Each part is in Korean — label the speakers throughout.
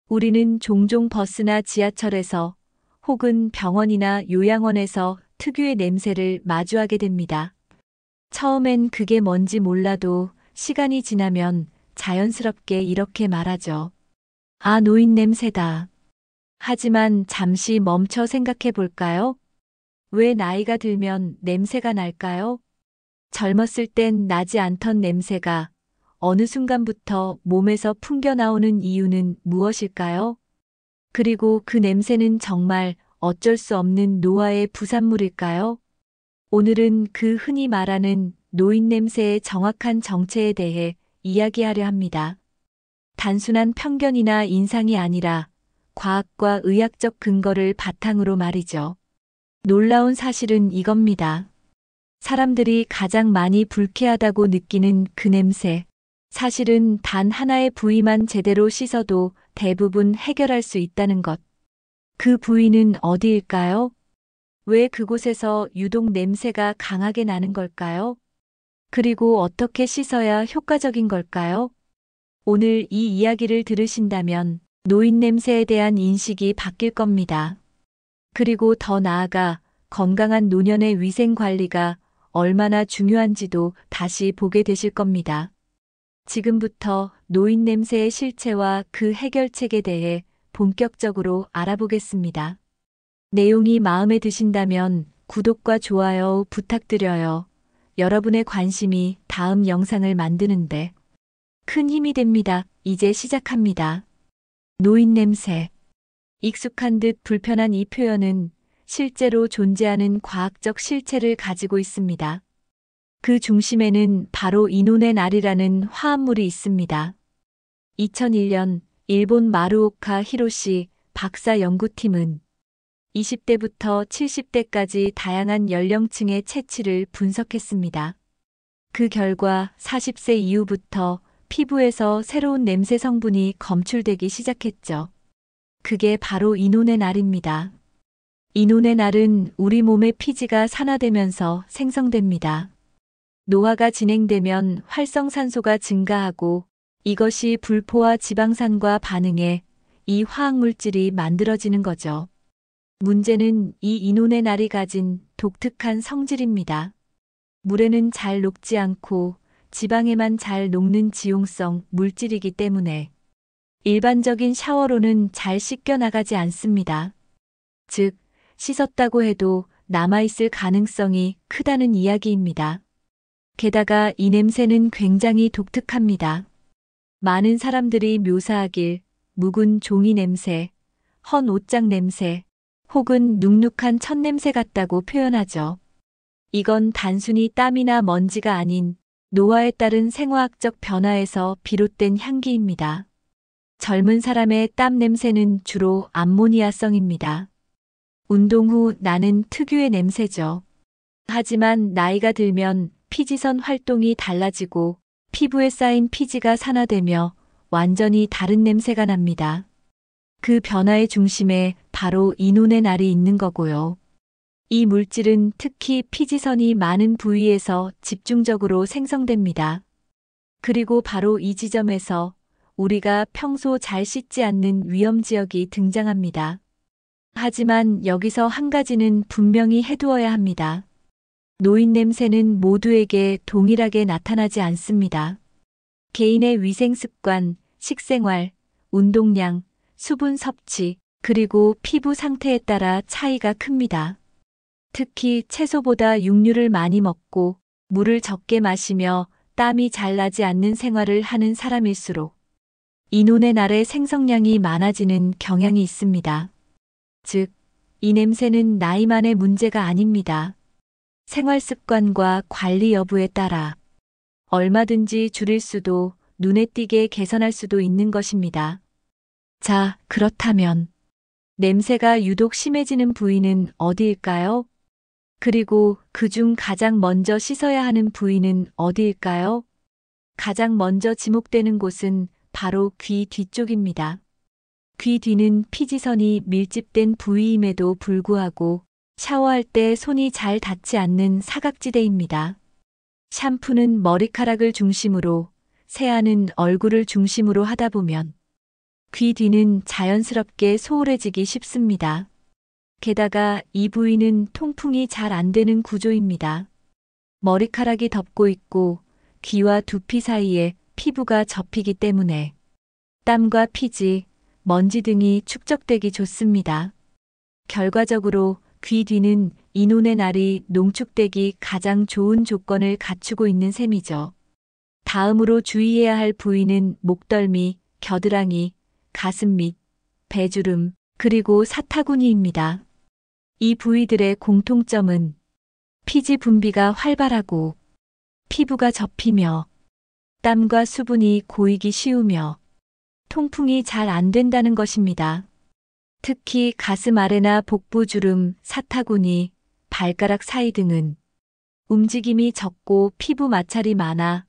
Speaker 1: 우리는 종종 버스나 지하철에서 혹은 병원이나 요양원에서 특유의 냄새를 마주하게 됩니다. 처음엔 그게 뭔지 몰라도 시간이 지나면 자연스럽게 이렇게 말하죠. 아, 노인 냄새다. 하지만 잠시 멈춰 생각해 볼까요? 왜 나이가 들면 냄새가 날까요? 젊었을 땐 나지 않던 냄새가 어느 순간부터 몸에서 풍겨나오는 이유는 무엇일까요? 그리고 그 냄새는 정말 어쩔 수 없는 노화의 부산물일까요? 오늘은 그 흔히 말하는 노인 냄새의 정확한 정체에 대해 이야기하려 합니다. 단순한 편견이나 인상이 아니라 과학과 의학적 근거를 바탕으로 말이죠. 놀라운 사실은 이겁니다. 사람들이 가장 많이 불쾌하다고 느끼는 그 냄새. 사실은 단 하나의 부위만 제대로 씻어도 대부분 해결할 수 있다는 것. 그 부위는 어디일까요? 왜 그곳에서 유독 냄새가 강하게 나는 걸까요? 그리고 어떻게 씻어야 효과적인 걸까요? 오늘 이 이야기를 들으신다면 노인 냄새에 대한 인식이 바뀔 겁니다. 그리고 더 나아가 건강한 노년의 위생 관리가 얼마나 중요한지도 다시 보게 되실 겁니다. 지금부터 노인 냄새의 실체와 그 해결책에 대해 본격적으로 알아보겠습니다. 내용이 마음에 드신다면 구독과 좋아요 부탁드려요. 여러분의 관심이 다음 영상을 만드는데 큰 힘이 됩니다. 이제 시작합니다. 노인 냄새. 익숙한 듯 불편한 이 표현은 실제로 존재하는 과학적 실체를 가지고 있습니다. 그 중심에는 바로 이노넨알이라는 화합물이 있습니다. 2001년 일본 마루오카 히로시 박사 연구팀은 20대부터 70대까지 다양한 연령층의 체취를 분석했습니다. 그 결과 40세 이후부터 피부에서 새로운 냄새 성분이 검출되기 시작했죠. 그게 바로 이노넨알입니다. 이노넨알은 우리 몸의 피지가 산화되면서 생성됩니다. 노화가 진행되면 활성산소가 증가하고 이것이 불포화 지방산과 반응해 이 화학물질이 만들어지는 거죠. 문제는 이 이노넨알이 가진 독특한 성질입니다. 물에는 잘 녹지 않고 지방에만 잘 녹는 지용성 물질이기 때문에 일반적인 샤워로는 잘 씻겨나가지 않습니다. 즉, 씻었다고 해도 남아있을 가능성이 크다는 이야기입니다. 게다가 이 냄새는 굉장히 독특합니다. 많은 사람들이 묘사하길 묵은 종이 냄새, 헌 옷장 냄새, 혹은 눅눅한 첫 냄새 같다고 표현하죠. 이건 단순히 땀이나 먼지가 아닌 노화에 따른 생화학적 변화에서 비롯된 향기입니다. 젊은 사람의 땀 냄새는 주로 암모니아성입니다. 운동 후 나는 특유의 냄새죠. 하지만 나이가 들면 피지선 활동이 달라지고 피부에 쌓인 피지가 산화되며 완전히 다른 냄새가 납니다. 그 변화의 중심에 바로 이노넨알이 있는 거고요. 이 물질은 특히 피지선이 많은 부위에서 집중적으로 생성됩니다. 그리고 바로 이 지점에서 우리가 평소 잘 씻지 않는 위험 지역이 등장합니다. 하지만 여기서 한 가지는 분명히 해두어야 합니다. 노인 냄새는 모두에게 동일하게 나타나지 않습니다. 개인의 위생 습관, 식생활, 운동량, 수분 섭취, 그리고 피부 상태에 따라 차이가 큽니다. 특히 채소보다 육류를 많이 먹고 물을 적게 마시며 땀이 잘 나지 않는 생활을 하는 사람일수록 이노넨알의 생성량이 많아지는 경향이 있습니다. 즉, 이 냄새는 나이만의 문제가 아닙니다. 생활 습관과 관리 여부에 따라 얼마든지 줄일 수도 눈에 띄게 개선할 수도 있는 것입니다. 자, 그렇다면 냄새가 유독 심해지는 부위는 어디일까요? 그리고 그중 가장 먼저 씻어야 하는 부위는 어디일까요? 가장 먼저 지목되는 곳은 바로 귀 뒤쪽입니다. 귀 뒤는 피지선이 밀집된 부위임에도 불구하고 샤워할 때 손이 잘 닿지 않는 사각지대입니다. 샴푸는 머리카락을 중심으로, 세안은 얼굴을 중심으로 하다 보면 귀 뒤는 자연스럽게 소홀해지기 쉽습니다. 게다가 이 부위는 통풍이 잘 안 되는 구조입니다. 머리카락이 덮고 있고 귀와 두피 사이에 피부가 접히기 때문에 땀과 피지, 먼지 등이 축적되기 좋습니다. 결과적으로 귀 뒤는 인온의 날이 농축되기 가장 좋은 조건을 갖추고 있는 셈이죠. 다음으로 주의해야 할 부위는 목덜미, 겨드랑이, 가슴 밑, 배주름, 그리고 사타구니입니다. 이 부위들의 공통점은 피지 분비가 활발하고 피부가 접히며 땀과 수분이 고이기 쉬우며 통풍이 잘 안 된다는 것입니다. 특히 가슴 아래나 복부 주름, 사타구니, 발가락 사이 등은 움직임이 적고 피부 마찰이 많아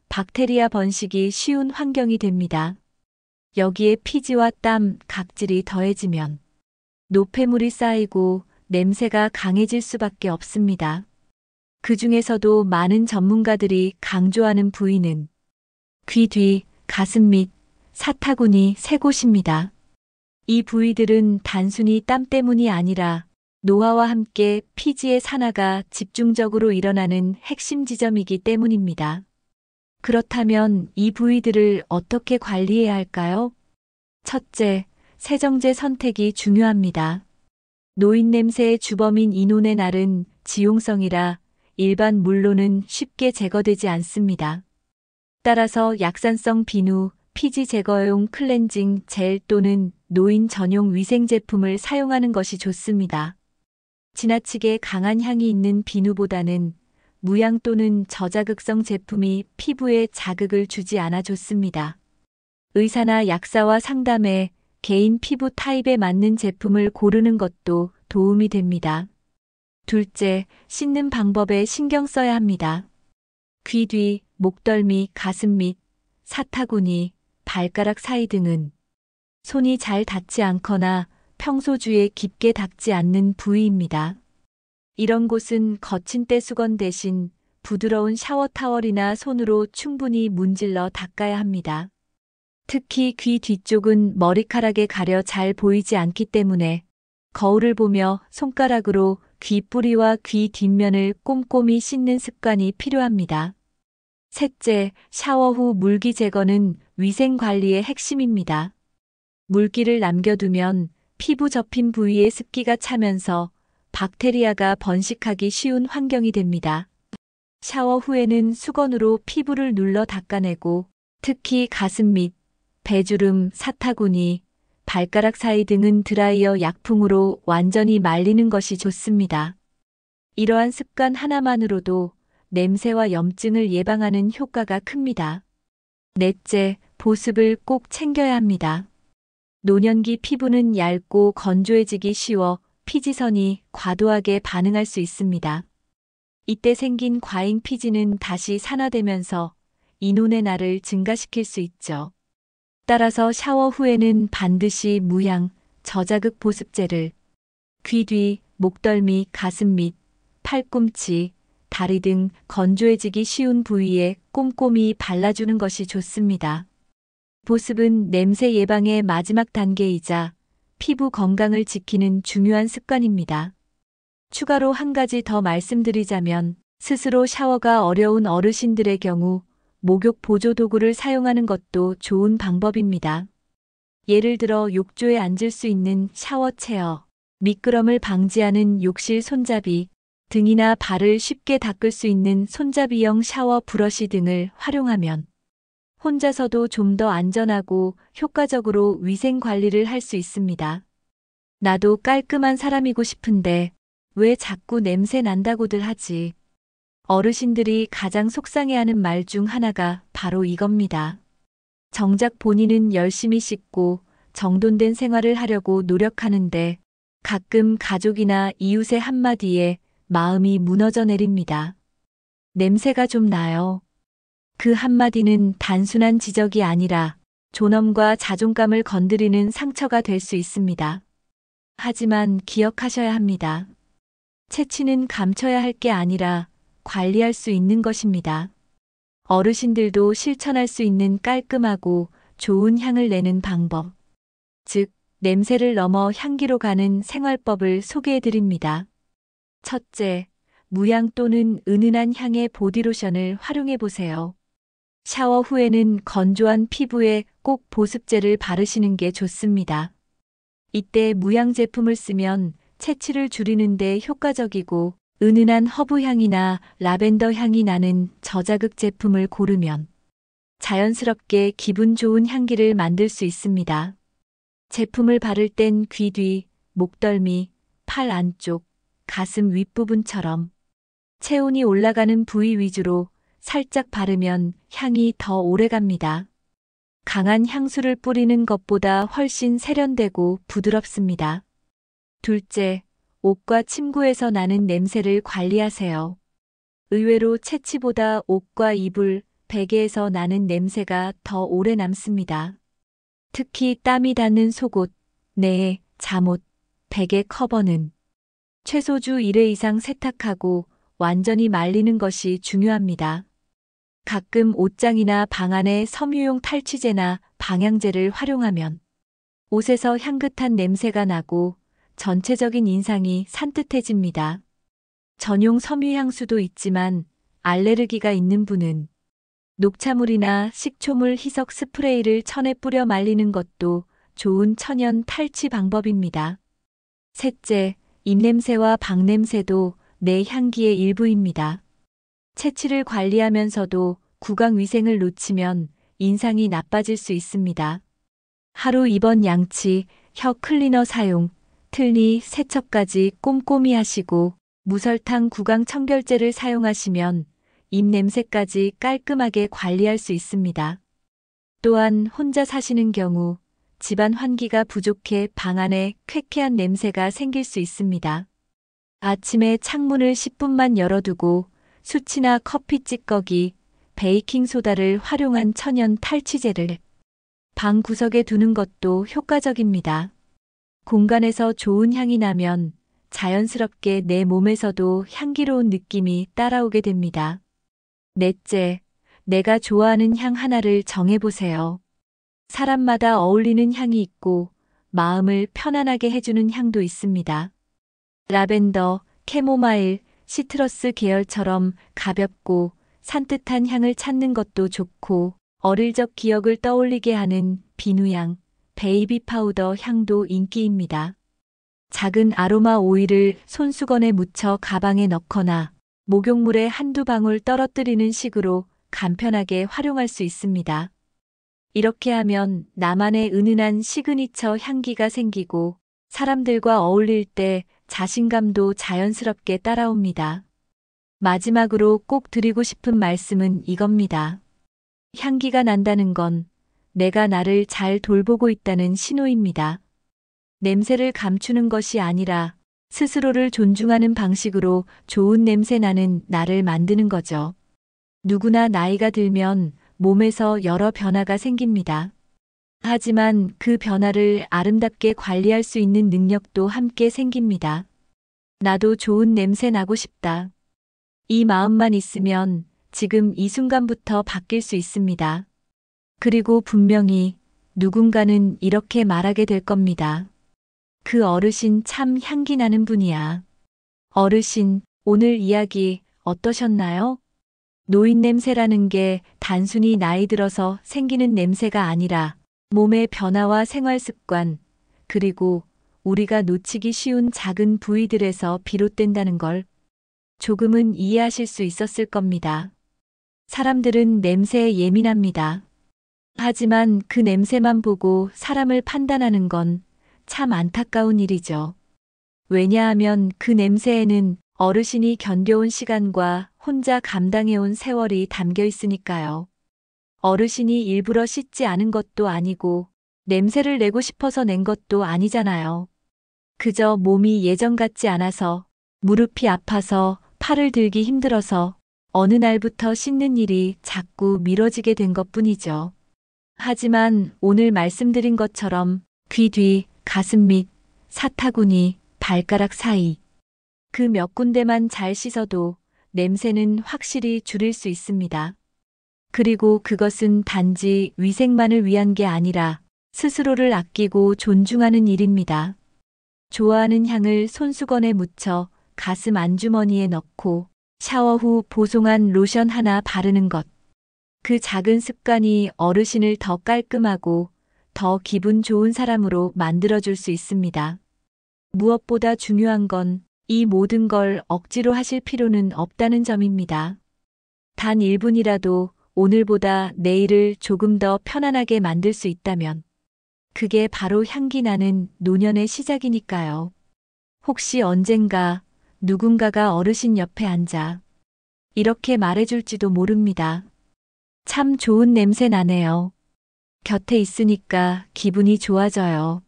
Speaker 1: 박테리아 번식이 쉬운 환경이 됩니다. 여기에 피지와 땀, 각질이 더해지면 노폐물이 쌓이고 냄새가 강해질 수밖에 없습니다. 그 중에서도 많은 전문가들이 강조하는 부위는 귀 뒤, 가슴 밑, 사타구니 세 곳입니다. 이 부위들은 단순히 땀 때문이 아니라 노화와 함께 피지의 산화가 집중적으로 일어나는 핵심 지점이기 때문입니다. 그렇다면 이 부위들을 어떻게 관리해야 할까요? 첫째, 세정제 선택이 중요합니다. 노인냄새의 주범인 인온의 날은 지용성이라 일반 물로는 쉽게 제거되지 않습니다. 따라서 약산성 비누, 피지 제거용 클렌징 젤 또는 노인 전용 위생 제품을 사용하는 것이 좋습니다. 지나치게 강한 향이 있는 비누보다는 무향 또는 저자극성 제품이 피부에 자극을 주지 않아 좋습니다. 의사나 약사와 상담해 개인 피부 타입에 맞는 제품을 고르는 것도 도움이 됩니다. 둘째, 씻는 방법에 신경 써야 합니다. 귀 뒤, 목덜미, 가슴 밑, 사타구니, 발가락 사이 등은 손이 잘 닿지 않거나 평소 주에 깊게 닿지 않는 부위입니다. 이런 곳은 거친 떼수건 대신 부드러운 샤워 타월이나 손으로 충분히 문질러 닦아야 합니다. 특히 귀 뒤쪽은 머리카락에 가려 잘 보이지 않기 때문에 거울을 보며 손가락으로 귀 뿌리와 귀 뒷면을 꼼꼼히 씻는 습관이 필요합니다. 셋째, 샤워 후 물기 제거는 위생 관리의 핵심입니다. 물기를 남겨두면 피부 접힌 부위에 습기가 차면서 박테리아가 번식하기 쉬운 환경이 됩니다. 샤워 후에는 수건으로 피부를 눌러 닦아내고 특히 가슴 밑, 배주름, 사타구니, 발가락 사이 등은 드라이어 약풍으로 완전히 말리는 것이 좋습니다. 이러한 습관 하나만으로도 냄새와 염증을 예방하는 효과가 큽니다. 넷째, 보습을 꼭 챙겨야 합니다. 노년기 피부는 얇고 건조해지기 쉬워 피지선이 과도하게 반응할 수 있습니다. 이때 생긴 과잉 피지는 다시 산화되면서 인온의 날을 증가시킬 수 있죠. 따라서 샤워 후에는 반드시 무향, 저자극 보습제를 귀 뒤, 목덜미, 가슴 밑, 팔꿈치, 다리 등 건조해지기 쉬운 부위에 꼼꼼히 발라주는 것이 좋습니다. 보습은 냄새 예방의 마지막 단계이자 피부 건강을 지키는 중요한 습관입니다. 추가로 한 가지 더 말씀드리자면 스스로 샤워가 어려운 어르신들의 경우 목욕 보조 도구를 사용하는 것도 좋은 방법입니다. 예를 들어 욕조에 앉을 수 있는 샤워 체어, 미끄럼을 방지하는 욕실 손잡이, 등이나 발을 쉽게 닦을 수 있는 손잡이형 샤워 브러쉬 등을 활용하면 혼자서도 좀 더 안전하고 효과적으로 위생 관리를 할 수 있습니다. 나도 깔끔한 사람이고 싶은데 왜 자꾸 냄새 난다고들 하지? 어르신들이 가장 속상해하는 말 중 하나가 바로 이겁니다. 정작 본인은 열심히 씻고 정돈된 생활을 하려고 노력하는데 가끔 가족이나 이웃의 한마디에 마음이 무너져 내립니다. 냄새가 좀 나요. 그 한마디는 단순한 지적이 아니라 존엄과 자존감을 건드리는 상처가 될 수 있습니다. 하지만 기억하셔야 합니다. 채취는 감춰야 할 게 아니라 관리할 수 있는 것입니다. 어르신들도 실천할 수 있는 깔끔하고 좋은 향을 내는 방법. 즉, 냄새를 넘어 향기로 가는 생활법을 소개해 드립니다. 첫째, 무향 또는 은은한 향의 보디로션을 활용해 보세요. 샤워 후에는 건조한 피부에 꼭 보습제를 바르시는 게 좋습니다. 이때 무향 제품을 쓰면 채취를 줄이는 데 효과적이고 은은한 허브 향이나 라벤더 향이 나는 저자극 제품을 고르면 자연스럽게 기분 좋은 향기를 만들 수 있습니다. 제품을 바를 땐 귀 뒤, 목덜미, 팔 안쪽, 가슴 윗부분처럼 체온이 올라가는 부위 위주로 살짝 바르면 향이 더 오래 갑니다. 강한 향수를 뿌리는 것보다 훨씬 세련되고 부드럽습니다. 둘째, 옷과 침구에서 나는 냄새를 관리하세요. 의외로 채취보다 옷과 이불, 베개에서 나는 냄새가 더 오래 남습니다. 특히 땀이 닿는 속옷, 내에, 잠옷, 베개 커버는 최소 주 1회 이상 세탁하고 완전히 말리는 것이 중요합니다. 가끔 옷장이나 방 안에 섬유용 탈취제나 방향제를 활용하면 옷에서 향긋한 냄새가 나고 전체적인 인상이 산뜻해집니다. 전용 섬유향수도 있지만 알레르기가 있는 분은 녹차물이나 식초물 희석 스프레이를 천에 뿌려 말리는 것도 좋은 천연 탈취 방법입니다. 셋째, 입냄새와 방냄새도 내 향기의 일부입니다. 채취를 관리하면서도 구강 위생을 놓치면 인상이 나빠질 수 있습니다. 하루 2번 양치, 혀 클리너 사용, 틀니 세척까지 꼼꼼히 하시고 무설탕 구강 청결제를 사용하시면 입냄새까지 깔끔하게 관리할 수 있습니다. 또한 혼자 사시는 경우 집안 환기가 부족해 방 안에 쾌쾌한 냄새가 생길 수 있습니다. 아침에 창문을 10분만 열어두고 수치나 커피 찌꺼기, 베이킹소다를 활용한 천연 탈취제를 방 구석에 두는 것도 효과적입니다. 공간에서 좋은 향이 나면 자연스럽게 내 몸에서도 향기로운 느낌이 따라오게 됩니다. 넷째, 내가 좋아하는 향 하나를 정해보세요. 사람마다 어울리는 향이 있고 마음을 편안하게 해주는 향도 있습니다. 라벤더, 캐모마일, 시트러스 계열처럼 가볍고 산뜻한 향을 찾는 것도 좋고 어릴 적 기억을 떠올리게 하는 비누향, 베이비 파우더 향도 인기입니다. 작은 아로마 오일을 손수건에 묻혀 가방에 넣거나 목욕물에 한두 방울 떨어뜨리는 식으로 간편하게 활용할 수 있습니다. 이렇게 하면 나만의 은은한 시그니처 향기가 생기고 사람들과 어울릴 때 자신감도 자연스럽게 따라옵니다. 마지막으로 꼭 드리고 싶은 말씀은 이겁니다. 향기가 난다는 건 내가 나를 잘 돌보고 있다는 신호입니다. 냄새를 감추는 것이 아니라 스스로를 존중하는 방식으로 좋은 냄새 나는 나를 만드는 거죠. 누구나 나이가 들면 몸에서 여러 변화가 생깁니다. 하지만 그 변화를 아름답게 관리할 수 있는 능력도 함께 생깁니다. 나도 좋은 냄새 나고 싶다. 이 마음만 있으면 지금 이 순간부터 바뀔 수 있습니다. 그리고 분명히 누군가는 이렇게 말하게 될 겁니다. 그 어르신 참 향기 나는 분이야. 어르신, 오늘 이야기 어떠셨나요? 노인 냄새라는 게 단순히 나이 들어서 생기는 냄새가 아니라 몸의 변화와 생활 습관, 그리고 우리가 놓치기 쉬운 작은 부위들에서 비롯된다는 걸 조금은 이해하실 수 있었을 겁니다. 사람들은 냄새에 예민합니다. 하지만 그 냄새만 보고 사람을 판단하는 건 참 안타까운 일이죠. 왜냐하면 그 냄새에는 어르신이 견뎌온 시간과 혼자 감당해온 세월이 담겨 있으니까요. 어르신이 일부러 씻지 않은 것도 아니고 냄새를 내고 싶어서 낸 것도 아니잖아요. 그저 몸이 예전 같지 않아서, 무릎이 아파서, 팔을 들기 힘들어서 어느 날부터 씻는 일이 자꾸 미뤄지게 된 것뿐이죠. 하지만 오늘 말씀드린 것처럼 귀 뒤, 가슴 밑, 사타구니, 발가락 사이 그 몇 군데만 잘 씻어도 냄새는 확실히 줄일 수 있습니다. 그리고 그것은 단지 위생만을 위한 게 아니라 스스로를 아끼고 존중하는 일입니다. 좋아하는 향을 손수건에 묻혀 가슴 안주머니에 넣고 샤워 후 보송한 로션 하나 바르는 것. 그 작은 습관이 어르신을 더 깔끔하고 더 기분 좋은 사람으로 만들어줄 수 있습니다. 무엇보다 중요한 건 이 모든 걸 억지로 하실 필요는 없다는 점입니다. 단 1분이라도 오늘보다 내일을 조금 더 편안하게 만들 수 있다면 그게 바로 향기 나는 노년의 시작이니까요. 혹시 언젠가 누군가가 어르신 옆에 앉아 이렇게 말해줄지도 모릅니다. 참 좋은 냄새 나네요. 곁에 있으니까 기분이 좋아져요.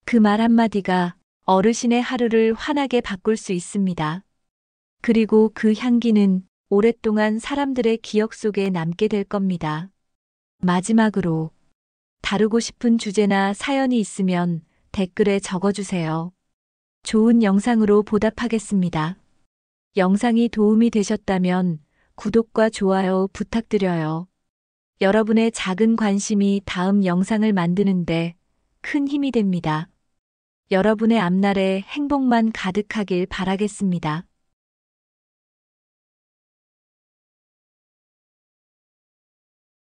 Speaker 1: 그 말 한마디가 어르신의 하루를 환하게 바꿀 수 있습니다. 그리고 그 향기는 오랫동안 사람들의 기억 속에 남게 될 겁니다. 마지막으로 다루고 싶은 주제나 사연이 있으면 댓글에 적어주세요. 좋은 영상으로 보답하겠습니다. 영상이 도움이 되셨다면 구독과 좋아요 부탁드려요. 여러분의 작은 관심이 다음 영상을 만드는데 큰 힘이 됩니다. 여러분의 앞날에 행복만 가득하길 바라겠습니다.